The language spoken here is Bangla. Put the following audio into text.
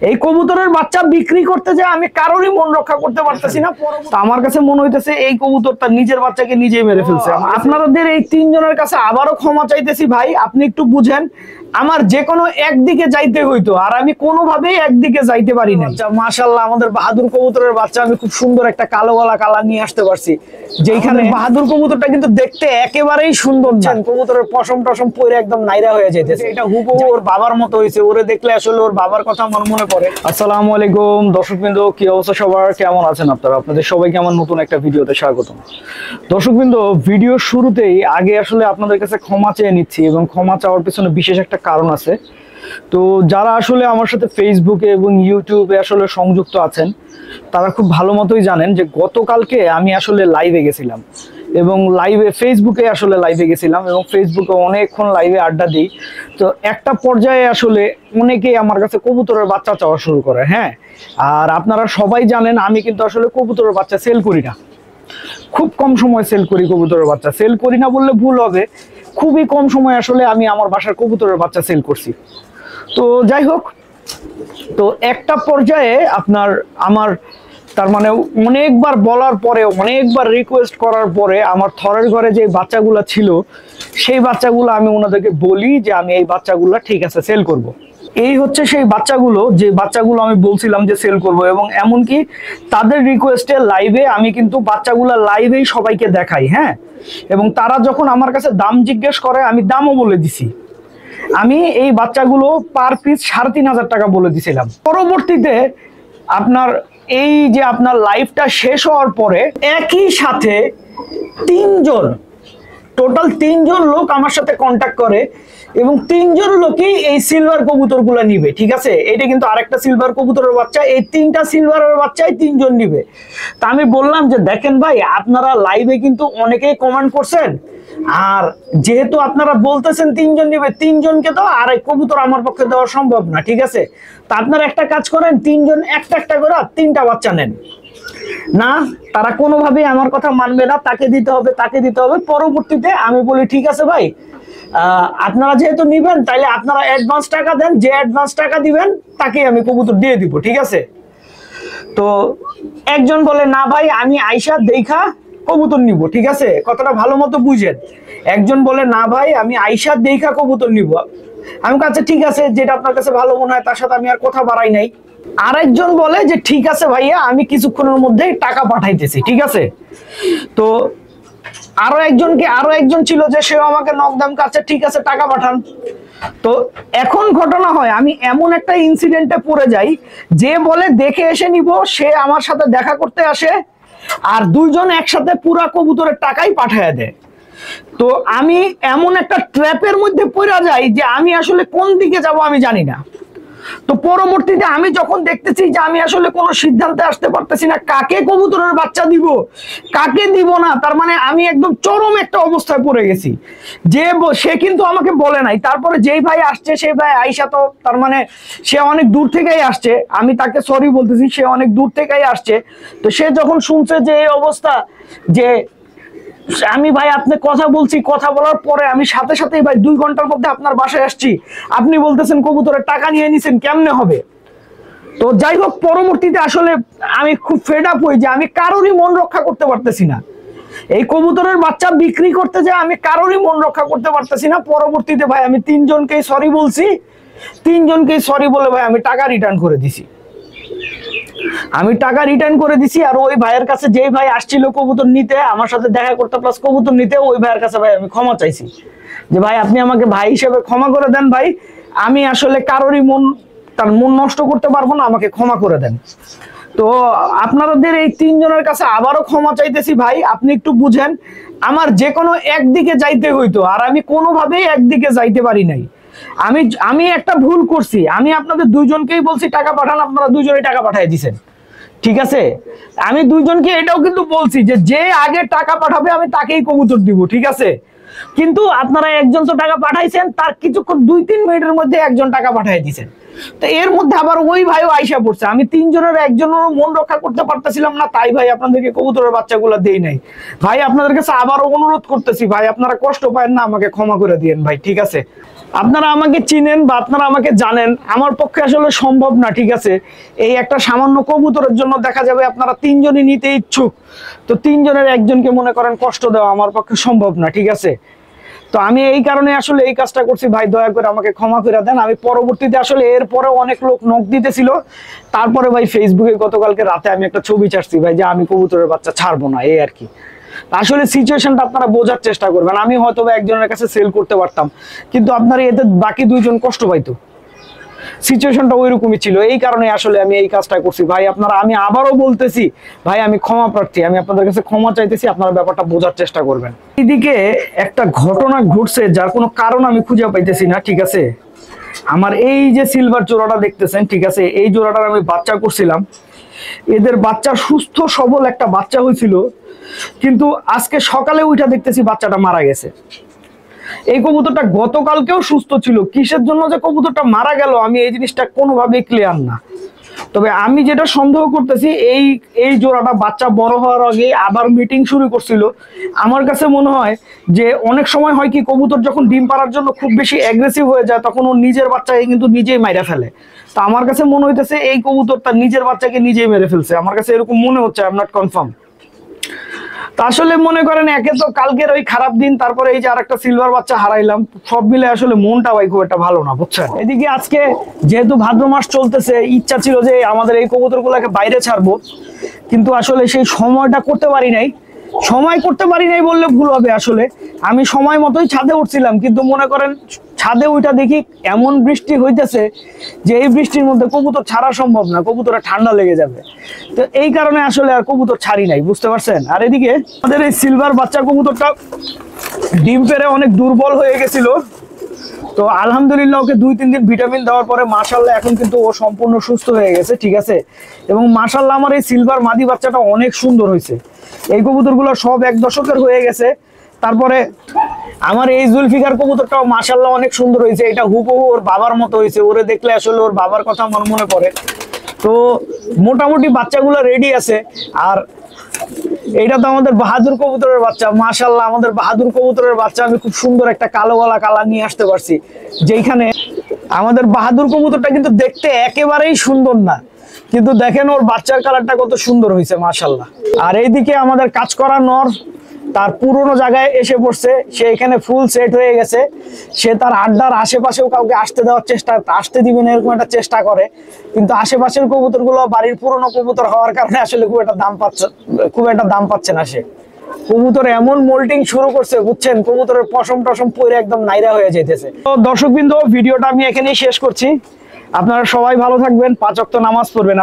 এই কবুতরের বাচ্চা বিক্রি করতে যে আমি কারোরই মন রক্ষা করতে পারতেছি না। তো আমার কাছে মনে হইতেছে এই কবুতরটা নিজের বাচ্চাকে নিজেই মেরে ফেলছে। আপনাদের এই তিনজনের কাছে আবারও ক্ষমা চাইতেছি ভাই, আপনি একটু বুঝেন। আমার যে কোনো একদিকে যাইতে হইতো, আর আমি কোনোভাবেই একদিকে যাইতে পারি না। মাশাআল্লাহ, আমাদের বাহাদুর কবুতরের বাচ্চা আমি খুব সুন্দর একটা কালো গলা কালার নিয়ে আসতে পারছি। যেখানে বাহাদুর কবুতরটা কিন্তু দেখতে একেবারেই সুন্দর না, কবুতরের পশম টসম পরে একদম নাইরা হয়ে যাইতেছে। এটা হুবহু ওর বাবার মতো হয়েছে, ওরে দেখলে আসলে ওর বাবার কথা আমার মনে পড়ে। আসসালামু আলাইকুম দর্শকবৃন্দ, কি অবস্থা সবার, কেমন আছেন আপনারা? আপনাদের সবাইকে আমার নতুন একটা ভিডিওতে স্বাগতম। দর্শকবৃন্দ, ভিডিওর শুরুতেই আগে আসলে আপনাদের কাছে ক্ষমা চেয়ে নিচ্ছি, এবং ক্ষমা চাওয়ার পিছনে বিশেষ একটা কারণ আছে। তো যারা আসলে আমার সাথে ফেসবুকে এবং ইউটিউবে আসলে সংযুক্ত আছেন, তারা খুব ভালো মতোই জানেন যে গতকালকে আমি আসলে লাইভে গেছিলাম, এবং ফেসবুকে আসলে লাইভে গেছিলাম, এবং ফেসবুকে অনেকক্ষণ লাইভে আড্ডা দিই। তো একটা পর্যায়ে আসলে অনেকেই আমার কাছে কবুতরের বাচ্চা চাওয়া শুরু করে। হ্যাঁ, আর আপনারা সবাই জানেন আমি কিন্তু আসলে কবুতরের বাচ্চা সেল করি না, খুব কম সময় সেল করি। কবুতরের বাচ্চা সেল করি না বললে ভুল হবে, খুবই কম সময় আসলে আমি আমার বাসার কবুতরের বাচ্চা সেল করছি। তো যাই হোক, তো একটা পর্যায়ে আমার তার মানে অনেকবার বলার পরে, অনেকবার রিকোয়েস্ট করার পরে আমার থরের ঘরে যে বাচ্চাগুলো ছিল, সেই বাচ্চাগুলো আমি ওনাদেরকে বলি যে আমি এই বাচ্চাগুলো ঠিক আছে সেল করব। এই হচ্ছে সেই বাচ্চাগুলো, যে বাচ্চাগুলো আমি বলছিলাম যে সেল করব, এবং এমনকি তাদের রিকোয়েস্টে লাইভে আমি কিন্তু বাচ্চাগুলো লাইভেই সবাইকে দেখাই। হ্যাঁ, এবং তারা যখন আমার কাছে দাম জিজ্ঞেস করে আমি দামও বলে দিছি। আমি এই বাচ্চাগুলো পার পিস 3,500 টাকা বলে দিছিলাম। পরবর্তীতে আপনার লাইভটা শেষ হওয়ার পরে একই সাথে টোটাল তিনজন লোক আমার সাথে কন্ট্যাক্ট করে, এবং তিনজন লোকই এই সিলভার কবুতরগুলো নিবে। ঠিক আছে, এটা কিন্তু আরেকটা সিলভার কবুতরের বাচ্চা, এই তিনটা সিলভারের বাচ্চাই তিনজন নিবে। তা আমি বললাম যে দেখেন ভাই, আপনারা লাইভে কিন্তু অনেকেই কমেন্ট করছেন, আর যেহেতু আপনারা বলতেছেন তিনজন নিবে, তিনজনকে তো আর এক কবুতর আমার পক্ষে দেওয়া সম্ভব না। ঠিক আছে, তা আপনারা একটা কাজ করেন, তিনজন একটা একটা করে 3টা বাচ্চা নেন। না, তারা কোনোভাবেই আমার কথা মানবে না, তাকে দিতে হবে তাকে দিতে হবে। পরবর্তীতে আমি বলি ঠিক আছে ভাই, আপনারা যেহেতু নিবেন তাইলে আপনারা অ্যাডভান্স টাকা দেন, যে অ্যাডভান্স টাকা দিবেন তাকে আমি কবুতর দিয়ে দিব। ঠিক আছে, তো একজন বলে না ভাই আমি আইসা দেখা কবুতর নিব। ঠিক আছে, কথাটা ভালো মতো বুঝেন। একজন বলে না ভাই আমি আইসা দেখা কবুতর নিব। আমি কাছে ঠিক আছে, যেটা আপনার কাছে ভালো মনে হয়, তার সাথে আমি আর কথা বাড়াই নাই। আরেকজন বলে যে ঠিক আছে ভাইয়া, আমি কিছুক্ষণের মধ্যেই টাকা পাঠাইতেছি। ঠিক আছে, তো আরো একজন ছিল যে সেও আমাকে নকদাম কাছে ঠিক আছে টাকা পাঠান। তো এখন ঘটনা হয়, আমি এমন একটা ইনসিডেন্টে পড়ে যাই, যে বলে দেখে এসে নিব, সে আমার সাথে দেখা করতে আসে, আর দুইজন একসাথে পুরা কবুতরের টাকাই পাঠায় দেয়। তো আমি এমন একটা ট্র্যাপের মধ্যে পড়ে যাই যে আমি আসলে কোন দিকে যাব আমি জানি না। তো পরবর্তীতে আমি যখন দেখতেছি যে আমি আসলে কোনো সিদ্ধান্তে আসতে পারতেছি না, কাকে কবুতরের বাচ্চা দিব কাকে দিব না, তার মানে আমি একদম চরম একটা অবস্থায় পড়ে গেছি। সে কিন্তু আমাকে বলে নাই, তারপরে যেই ভাই আসছে সেই ভাই আইসা, তো তার মানে সে অনেক দূর থেকেই আসছে, আমি তাকে সরি বলতেছি, সে অনেক দূর থেকেই আসছে। তো সে যখন শুনছে যে এই অবস্থা, যে আমি ভাই আপনি কথা বলছি, কথা বলার পরে আমি সাথে সাথেই ভাই 2 ঘন্টার মধ্যে আপনার বাসায় আসছি, আপনি বলতেছেন কবুতরের টাকা নিয়ে নিছেন, কেমনে হবে? তো যাই হোক, পরবর্তীতে আসলে আমি খুব ফেড আপ হই যে আমি কারোরই মন রক্ষা করতে পারতেছি না। এই কবুতরের বাচ্চা বিক্রি করতে যে আমি কারোরই মন রক্ষা করতে পারতেছি না। পরবর্তীতে ভাই আমি তিনজনকেই সরি বলছি, তিনজনকেই সরি বলে ভাই আমি টাকা রিটার্ন করে দিছি। আর ওই ভাইয়ের কাছে, যেই ভাই আসছিল কবুতর নিতে আমার সাথে দেখা করতে প্লাস কবুতর নিতে, ওই ভাইয়ের কাছে ভাই আমি ক্ষমা চাইছি যে ভাই আপনি আমাকে ভাই হিসেবে ক্ষমা করে দেন ভাই, আমি আসলে কারোরই তার মন নষ্ট করতে পারবো না, আমাকে ক্ষমা করে দেন। তো আপনাদের এই তিনজনের কাছে আবারও ক্ষমা চাইতেছি ভাই, আপনি একটু বুঝেন। আমার যে কোনো একদিকে যাইতে হইতো, আর আমি কোনোভাবেই একদিকে যাইতে পারি নাই। আমি একটা ভুল করছি, আমি আপনাদের দুইজনকেই বলছি টাকা পাঠান, আপনারা দুইজনেই টাকা পাঠিয়ে দিয়েছেন। ঠিক আছে, আমি দুইজনকে এটাও কিন্তু বলছি যে যে আগে টাকা পাঠাবে আমি তাকেই কবুতর দিব। ঠিক আছে, কিন্তু আপনারা একজন তো টাকা পাঠাইছেন, তার কিছুক্ষণ 2-3 মিনিটের মধ্যে একজন টাকা পাঠিয়ে দিয়েছেন। তো এর মধ্যে আবার ওই ভাইও আইসা পড়ছে, আমি তিনজনের একজনেরও মন রক্ষা করতে পারতেছিলাম না, তাই ভাই আপনাদেরকে কবুতরের বাচ্চাগুলো দেই নাই। ভাই আপনাদের কাছে আবারও অনুরোধ করতেছি ভাই, আপনারা কষ্ট পায়েন না, আমাকে ক্ষমা করে দিয়েন ভাই, ঠিক আছে? আপনারা আমাকে চিনেন বা আপনারা আমাকে জানেন, আমার পক্ষে আসলে সম্ভব না, ঠিক আছে? এই একটা সামান্য কবুতরের জন্য দেখা যাবে আপনারা তিনজনই নিতে ইচ্ছুক, তো তিনজনের একজনকে মনে করেন কষ্ট দেওয়া আমার পক্ষে সম্ভব না, ঠিক আছে? তো আমি এই কারণে আসলে এই কাজটা করছি ভাই, দয়া করে আমাকে ক্ষমা করে দেন। আমি পরবর্তীতে আসলে এরপরে অনেক লোক নক দিতেছিল, তারপরে ভাই ফেসবুকে গতকালকে রাতে আমি একটা ছবি ছাড়ছি ভাই যে আমি কবুতরের বাচ্চা ছাড়বো না, এই আর কি। আসলে সিচুয়েশনটা আপনারা বোঝার চেষ্টা করবেন, আমি হয়তো একজনের কাছে সেল করতে পারতাম, কিন্তু আপনারা এতে বাকি দুইজন কষ্ট পাইতো, সিচুয়েশনটা ওইরকমই ছিল, এই কারণে আসলে আমি এই কাজটা করছি ভাই। আপনারা, আমি আবারও বলতেছি ভাই, আমি ক্ষমা প্রার্থী, আমি আপনাদের কাছে ক্ষমা চাইতেছি, আপনারা ব্যাপারটা বোঝার চেষ্টা করবেন। এইদিকে একটা ঘটনা ঘটছে যার কোনো কারণ আমি খুঁজে পাইতেছি না, ঠিক আছে? আমার এই যে সিলভার জোড়াটা দেখতেছেন, ঠিক আছে, এই জোড়াটার আমি বাচ্চা করছিলাম, এদের বাচ্চা সুস্থ সবল একটা বাচ্চা হয়েছিল, কিন্তু আজকে সকালে উঠা দেখতেছি বাচ্চাটা মারা গেছে। এই কবুতরটা গতকালকেও সুস্থ ছিল, কিসের জন্য যে কবুতরটা মারা গেল আমি এই জিনিসটা কোনোভাবেই ক্লিয়ার না। তবে আমি যেটা সন্দেহ করতেছি, এই জোড়াটা বাচ্চা বড় হওয়ার আগে আবার মিটিং শুরু করছিল। আমার কাছে মনে হয় যে অনেক সময় হয় কি, কবুতর যখন ডিম পাড়ার জন্য খুব বেশি অ্যাগ্রেসিভ হয়ে যায়, তখন ও নিজের বাচ্চাকে কিন্তু নিজেই মাইরা ফেলে। তো আমার কাছে মনে হইতেছে এই কবুতরটা নিজের বাচ্চাকে নিজেই মেরে ফেলছে, আমার কাছে এরকম মনে হচ্ছে, আই এম নট কনফার্ম। তা আসলে মনে করেন একে তো কালকের ওই খারাপ দিন, তারপরে এই যে আরেকটা সিলভার বাচ্চা হারাইলাম, সব মিলে আসলে মনটা ভাই খুব একটা ভালো না, বুঝছেন? এদিকে আজকে যেহেতু ভাদ্র মাস চলতেছে, ইচ্ছা ছিল যে আমাদের এই কবুতরগুলোকে বাইরে ছাড়বো, কিন্তু আসলে সেই সময়টা করতে পারি নাই। সময় করতে পারি নাই বললে ভুল হবে, আসলে আমি সময় মতোই ছাদে উঠছিলাম, কিন্তু মনে করেন ছাদে ওইটা দেখি এমন বৃষ্টি হইতেছে যে এই বৃষ্টির মধ্যে কবুতর ছাড়া সম্ভব না, কবুতরে ঠান্ডা লেগে যাবে। তো এই কারণে আসলে আর কবুতর ছাড়ি নাই, বুঝতে পারছেন? আর এদিকে আমাদের এই সিলভার বাচ্চা কবুতরটা ডিম পেড়ে অনেক দুর্বল হয়ে গেছিল, তো আলহামদুলিল্লাহ ওকে 2-3 দিন ভিটামিন দেওয়ার পরে মাশাআল্লাহ এখন কিন্তু ও সম্পূর্ণ সুস্থ হয়ে গেছে, ঠিক আছে? এবং মাশাআল্লাহ আমার এই সিলভার মাদি বাচ্চাটা অনেক সুন্দর হয়েছে। এই কবুতরগুলো সব 1 দশকের হয়ে গেছে। তারপরে আমার এই জুলফিকার কবুতরটাও মাশাআল্লাহ অনেক সুন্দর হয়েছে, এটা হুবহু ওর বাবার মতো হয়েছে, ওরে দেখলে আসলে ওর বাবার কথা আমার মনে পড়ে। তো মোটামুটি বাচ্চাগুলো রেডি আছে। আর এইটা তো আমাদের বাহাদুর কবুতরের বাচ্চা, মাশাআল্লাহ আমাদের বাহাদুর কবুতরের বাচ্চা আমি খুব সুন্দর একটা কালো গলা কালার নিয়ে আসতে পারছি, যেখানে আমাদের বাহাদুর কবুতরটা কিন্তু দেখতে একেবারেই সুন্দর না, কিন্তু দেখেন ওর বাচ্চার কালারটা কত সুন্দর হয়েছে মাশাআল্লাহ। আর এইদিকে আমাদের কাজ করা নর তার পুরোনো জায়গায় এসে পড়ছে, সে এখানে ফুল সেট হয়ে গেছে, সে তার আড্ডার আশেপাশেও কাউকে আসতে দিবে না এরকম একটা চেষ্টা করে, কিন্তু আশেপাশের কবুতরগুলো বাড়ির পুরোনো কবুতর হওয়ার কারণে আসলে খুব একটা দাম পাচ্ছে না। সে কবুতর এমন মোল্টিং শুরু করছে, বুঝছেন, কবুতরের পশম টসম পরে একদম নাইরা হয়ে যেতেছে। তো দর্শকবৃন্দ, ভিডিওটা আমি এখানেই শেষ করছি, আপনারা সবাই ভালো থাকবেন, 5 ওয়াক্ত নামাজ পড়বেন।